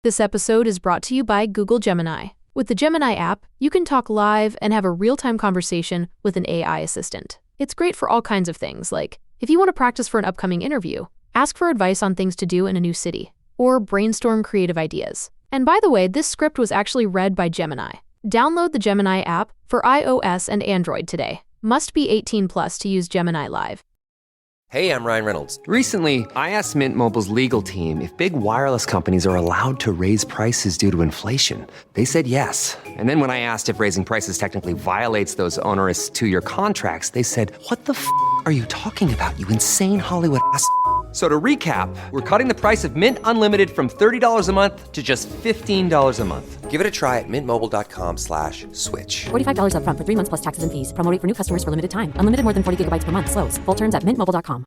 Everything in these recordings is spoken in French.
This episode is brought to you by Google Gemini. With the Gemini app, you can talk live and have a real-time conversation with an AI assistant. It's great for all kinds of things, like if you want to practice for an upcoming interview, ask for advice on things to do in a new city, or brainstorm creative ideas. And by the way, this script was actually read by Gemini. Download the Gemini app for iOS and Android today. Must be 18 plus to use Gemini Live. Hey, I'm Ryan Reynolds. Recently, I asked Mint Mobile's legal team if big wireless companies are allowed to raise prices due to inflation. They said yes. And then when I asked if raising prices technically violates those onerous two-year contracts, they said, "What the f*** are you talking about, you insane Hollywood ass?" So to recap, we're cutting the price of Mint Unlimited from $30 a month to just $15 a month. Give it a try at mintmobile.com/switch. $45 up front for 3 months plus taxes and fees. Promo rate for new customers for limited time. Unlimited more than 40 gigabytes per month. Slows full terms at mintmobile.com.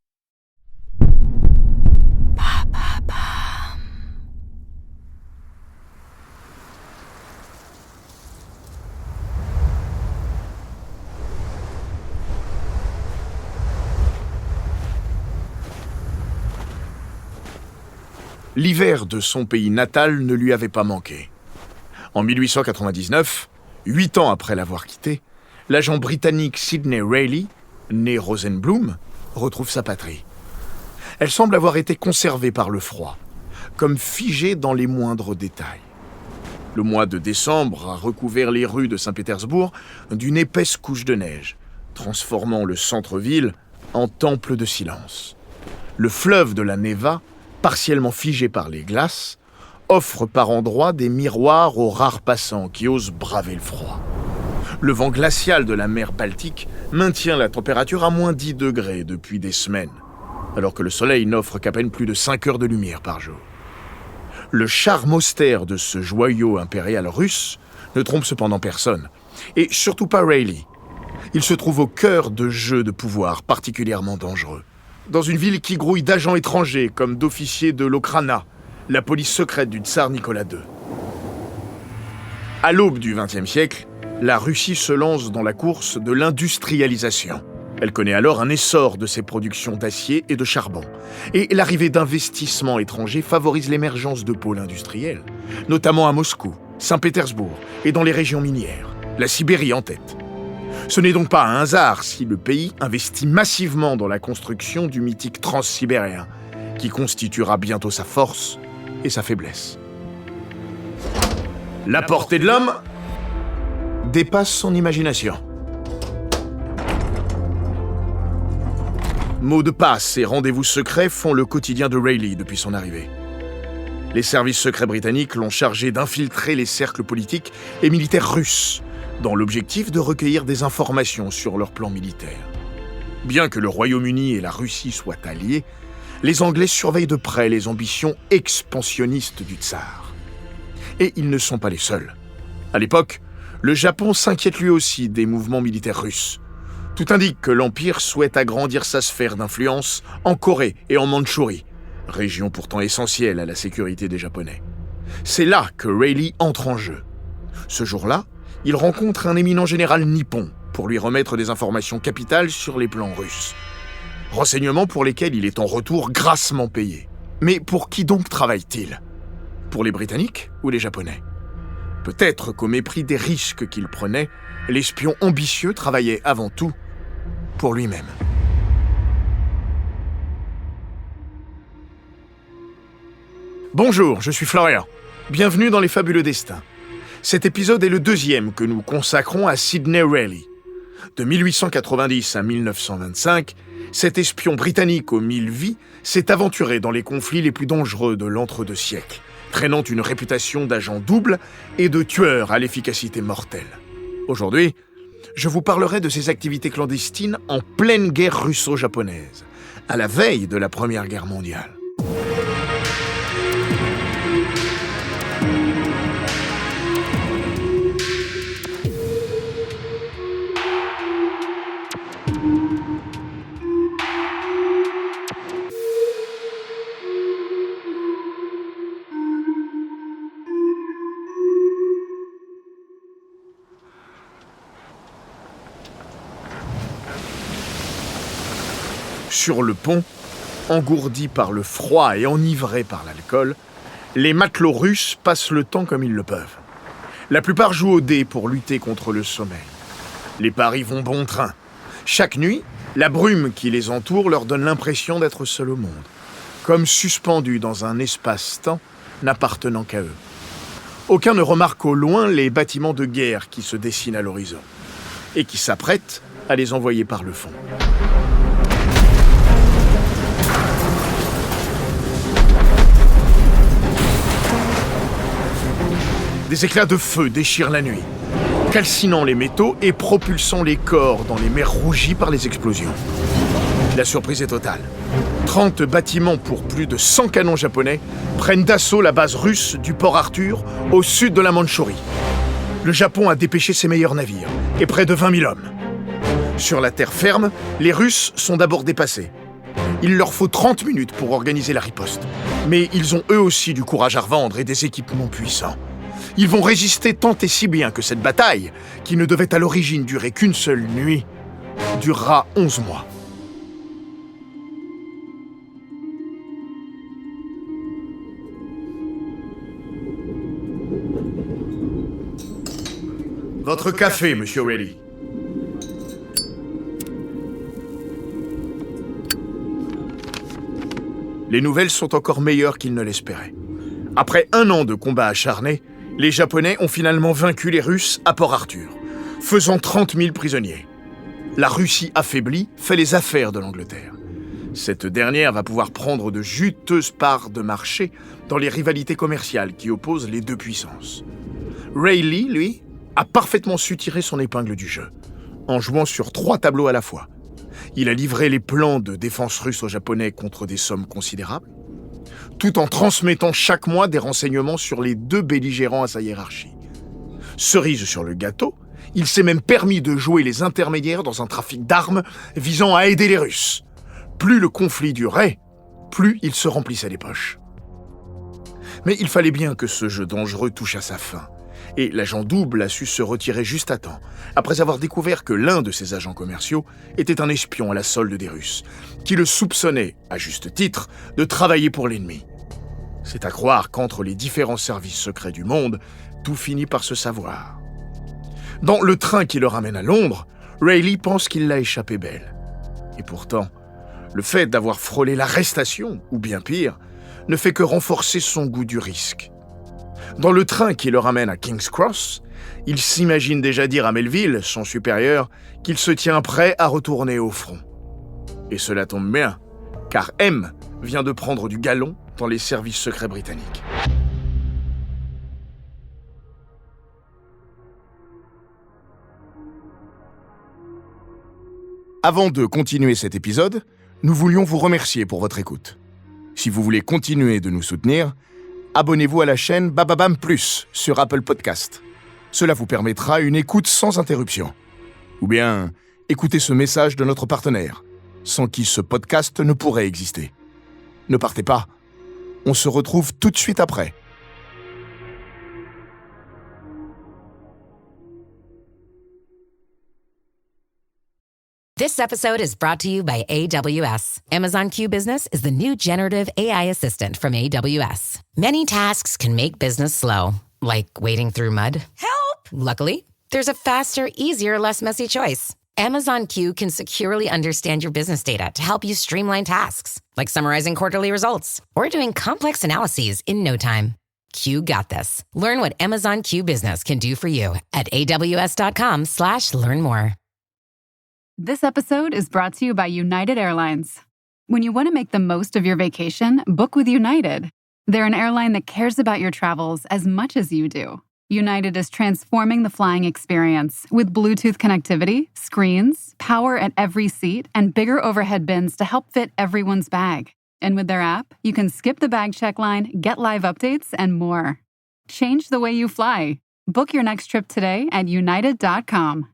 L'hiver de son pays natal ne lui avait pas manqué. En 1899, 8 ans après l'avoir quitté, l'agent britannique Sidney Reilly, né Rosenblum, retrouve sa patrie. Elle semble avoir été conservée par le froid, comme figée dans les moindres détails. Le mois de décembre a recouvert les rues de Saint-Pétersbourg d'une épaisse couche de neige, transformant le centre-ville en temple de silence. Le fleuve de la Neva, partiellement figé par les glaces, offre par endroits des miroirs aux rares passants qui osent braver le froid. Le vent glacial de la mer Baltique maintient la température à moins 10 degrés depuis des semaines, alors que le soleil n'offre qu'à peine plus de 5 heures de lumière par jour. Le charme austère de ce joyau impérial russe ne trompe cependant personne, et surtout pas Reilly. Il se trouve au cœur de jeux de pouvoir particulièrement dangereux. Dans une ville qui grouille d'agents étrangers comme d'officiers de l'Okhrana, la police secrète du tsar Nicolas II. À l'aube du XXe siècle, la Russie se lance dans la course de l'industrialisation. Elle connaît alors un essor de ses productions d'acier et de charbon. Et l'arrivée d'investissements étrangers favorise l'émergence de pôles industriels, notamment à Moscou, Saint-Pétersbourg et dans les régions minières, la Sibérie en tête. Ce n'est donc pas un hasard si le pays investit massivement dans la construction du mythique transsibérien, qui constituera bientôt sa force et sa faiblesse. La portée de l'homme dépasse son imagination. Mots de passe et rendez-vous secrets font le quotidien de Reilly depuis son arrivée. Les services secrets britanniques l'ont chargé d'infiltrer les cercles politiques et militaires russes, dans l'objectif de recueillir des informations sur leur plan militaire. Bien que le Royaume-Uni et la Russie soient alliés, les Anglais surveillent de près les ambitions expansionnistes du tsar. Et ils ne sont pas les seuls. À l'époque, le Japon s'inquiète lui aussi des mouvements militaires russes. Tout indique que l'Empire souhaite agrandir sa sphère d'influence en Corée et en Mandchourie, région pourtant essentielle à la sécurité des Japonais. C'est là que Reilly entre en jeu. Ce jour-là, il rencontre un éminent général nippon pour lui remettre des informations capitales sur les plans russes. Renseignements pour lesquels il est en retour grassement payé. Mais pour qui donc travaille-t-il ? Pour les Britanniques ou les Japonais ? Peut-être qu'au mépris des risques qu'il prenait, l'espion ambitieux travaillait avant tout pour lui-même. Bonjour, je suis Florian. Bienvenue dans Les Fabuleux Destins. Cet épisode est le deuxième que nous consacrons à Sidney Reilly. De 1890 à 1925, cet espion britannique aux 1000 vies s'est aventuré dans les conflits les plus dangereux de l'entre-deux siècles, traînant une réputation d'agent double et de tueur à l'efficacité mortelle. Aujourd'hui, je vous parlerai de ses activités clandestines en pleine guerre russo-japonaise, à la veille de la Première Guerre mondiale. Sur le pont, engourdi par le froid et enivré par l'alcool, les matelots russes passent le temps comme ils le peuvent. La plupart jouent au dé pour lutter contre le sommeil. Les paris vont bon train. Chaque nuit, la brume qui les entoure leur donne l'impression d'être seuls au monde, comme suspendus dans un espace-temps n'appartenant qu'à eux. Aucun ne remarque au loin les bâtiments de guerre qui se dessinent à l'horizon et qui s'apprêtent à les envoyer par le fond. Des éclats de feu déchirent la nuit, calcinant les métaux et propulsant les corps dans les mers rougies par les explosions. La surprise est totale. 30 bâtiments pour plus de 100 canons japonais prennent d'assaut la base russe du port Arthur au sud de la Mandchourie. Le Japon a dépêché ses meilleurs navires et près de 20 000 hommes. Sur la terre ferme, les Russes sont d'abord dépassés. Il leur faut 30 minutes pour organiser la riposte. Mais ils ont eux aussi du courage à revendre et des équipements puissants. Ils vont résister tant et si bien que cette bataille, qui ne devait à l'origine durer qu'une seule nuit, durera 11 mois. Votre café, Monsieur Reilly. Les nouvelles sont encore meilleures qu'ils ne l'espéraient. Après 1 an de combats acharnés, les Japonais ont finalement vaincu les Russes à Port Arthur, faisant 30 000 prisonniers. La Russie affaiblie fait les affaires de l'Angleterre. Cette dernière va pouvoir prendre de juteuses parts de marché dans les rivalités commerciales qui opposent les deux puissances. Reilly, lui, a parfaitement su tirer son épingle du jeu, en jouant sur 3 tableaux à la fois. Il a livré les plans de défense russes aux Japonais contre des sommes considérables, tout en transmettant chaque mois des renseignements sur les 2 belligérants à sa hiérarchie. Cerise sur le gâteau, il s'est même permis de jouer les intermédiaires dans un trafic d'armes visant à aider les Russes. Plus le conflit durait, plus il se remplissait les poches. Mais il fallait bien que ce jeu dangereux touche à sa fin. Et l'agent double a su se retirer juste à temps, après avoir découvert que l'un de ses agents commerciaux était un espion à la solde des Russes, qui le soupçonnait, à juste titre, de travailler pour l'ennemi. C'est à croire qu'entre les différents services secrets du monde, tout finit par se savoir. Dans le train qui le ramène à Londres, Reilly pense qu'il l'a échappé belle. Et pourtant, le fait d'avoir frôlé l'arrestation, ou bien pire, ne fait que renforcer son goût du risque. Dans le train qui le ramène à King's Cross, il s'imagine déjà dire à Melville, son supérieur, qu'il se tient prêt à retourner au front. Et cela tombe bien, car M vient de prendre du galon dans les services secrets britanniques. Avant de continuer cet épisode, nous voulions vous remercier pour votre écoute. Si vous voulez continuer de nous soutenir, abonnez-vous à la chaîne Bababam Plus sur Apple Podcast. Cela vous permettra une écoute sans interruption. Ou bien, écoutez ce message de notre partenaire, sans qui ce podcast ne pourrait exister. Ne partez pas, on se retrouve tout de suite après. This episode is brought to you by AWS. Amazon Q Business is the new generative AI assistant from AWS. Many tasks can make business slow, like wading through mud. Help! Luckily, there's a faster, easier, less messy choice. Amazon Q can securely understand your business data to help you streamline tasks, like summarizing quarterly results or doing complex analyses in no time. Q got this. Learn what Amazon Q Business can do for you at aws.com/learn more. This episode is brought to you by United Airlines. When you want to make the most of your vacation, book with United. They're an airline that cares about your travels as much as you do. United is transforming the flying experience with Bluetooth connectivity, screens, power at every seat, and bigger overhead bins to help fit everyone's bag. And with their app, you can skip the bag check line, get live updates, and more. Change the way you fly. Book your next trip today at united.com.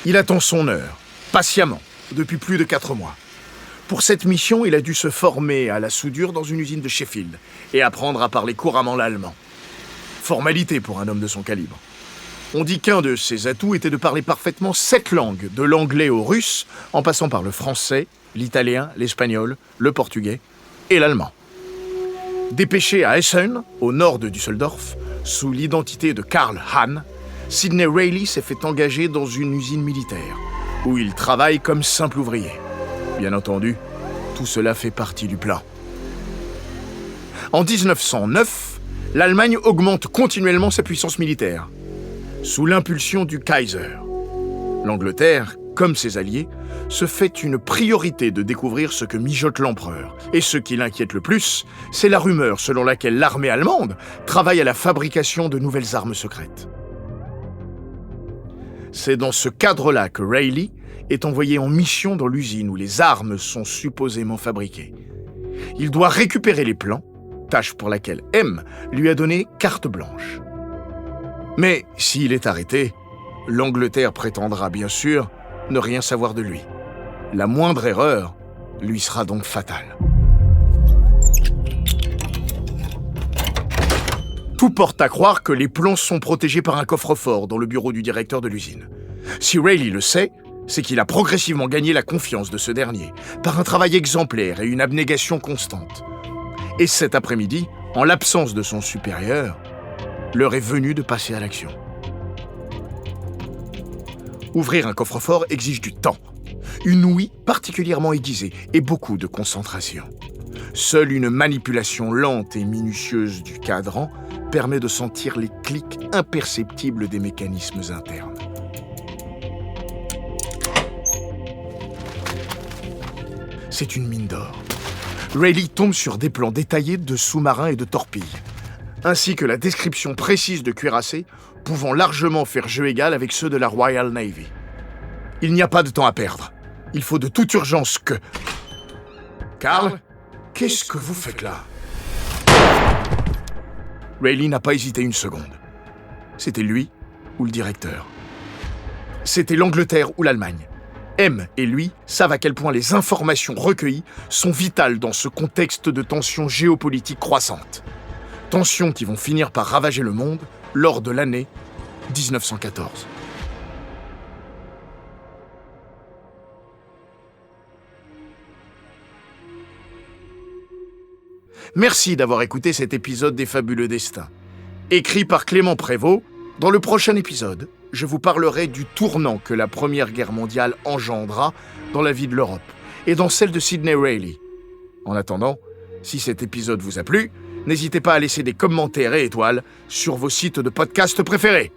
Il attend son heure, patiemment, depuis plus de 4 mois. Pour cette mission, il a dû se former à la soudure dans une usine de Sheffield et apprendre à parler couramment l'allemand. Formalité pour un homme de son calibre. On dit qu'un de ses atouts était de parler parfaitement 7 langues, de l'anglais au russe, en passant par le français, l'italien, l'espagnol, le portugais et l'allemand. Dépêché à Essen, au nord de Düsseldorf, sous l'identité de Karl Hahn, Sidney Reilly s'est fait engager dans une usine militaire, où il travaille comme simple ouvrier. Bien entendu, tout cela fait partie du plan. En 1909, l'Allemagne augmente continuellement sa puissance militaire, sous l'impulsion du Kaiser. L'Angleterre, comme ses alliés, se fait une priorité de découvrir ce que mijote l'empereur. Et ce qui l'inquiète le plus, c'est la rumeur selon laquelle l'armée allemande travaille à la fabrication de nouvelles armes secrètes. C'est dans ce cadre-là que Reilly est envoyé en mission dans l'usine où les armes sont supposément fabriquées. Il doit récupérer les plans, tâche pour laquelle M lui a donné carte blanche. Mais s'il est arrêté, l'Angleterre prétendra bien sûr ne rien savoir de lui. La moindre erreur lui sera donc fatale. Tout porte à croire que les plans sont protégés par un coffre-fort dans le bureau du directeur de l'usine. Si Reilly le sait, c'est qu'il a progressivement gagné la confiance de ce dernier, par un travail exemplaire et une abnégation constante. Et cet après-midi, en l'absence de son supérieur, l'heure est venue de passer à l'action. Ouvrir un coffre-fort exige du temps, une ouïe particulièrement aiguisée et beaucoup de concentration. Seule une manipulation lente et minutieuse du cadran permet de sentir les clics imperceptibles des mécanismes internes. C'est une mine d'or. Reilly tombe sur des plans détaillés de sous-marins et de torpilles, ainsi que la description précise de cuirassés pouvant largement faire jeu égal avec ceux de la Royal Navy. Il n'y a pas de temps à perdre. Il faut de toute urgence que... Karl, qu'est-ce que vous faites là ? Reilly n'a pas hésité une seconde. C'était lui ou le directeur. C'était l'Angleterre ou l'Allemagne. M et lui savent à quel point les informations recueillies sont vitales dans ce contexte de tensions géopolitiques croissantes. Tensions qui vont finir par ravager le monde lors de l'année 1914. Merci d'avoir écouté cet épisode des Fabuleux Destins. Écrit par Clément Prévost, dans le prochain épisode, je vous parlerai du tournant que la Première Guerre mondiale engendra dans la vie de l'Europe et dans celle de Sidney Reilly. En attendant, si cet épisode vous a plu, n'hésitez pas à laisser des commentaires et étoiles sur vos sites de podcast préférés.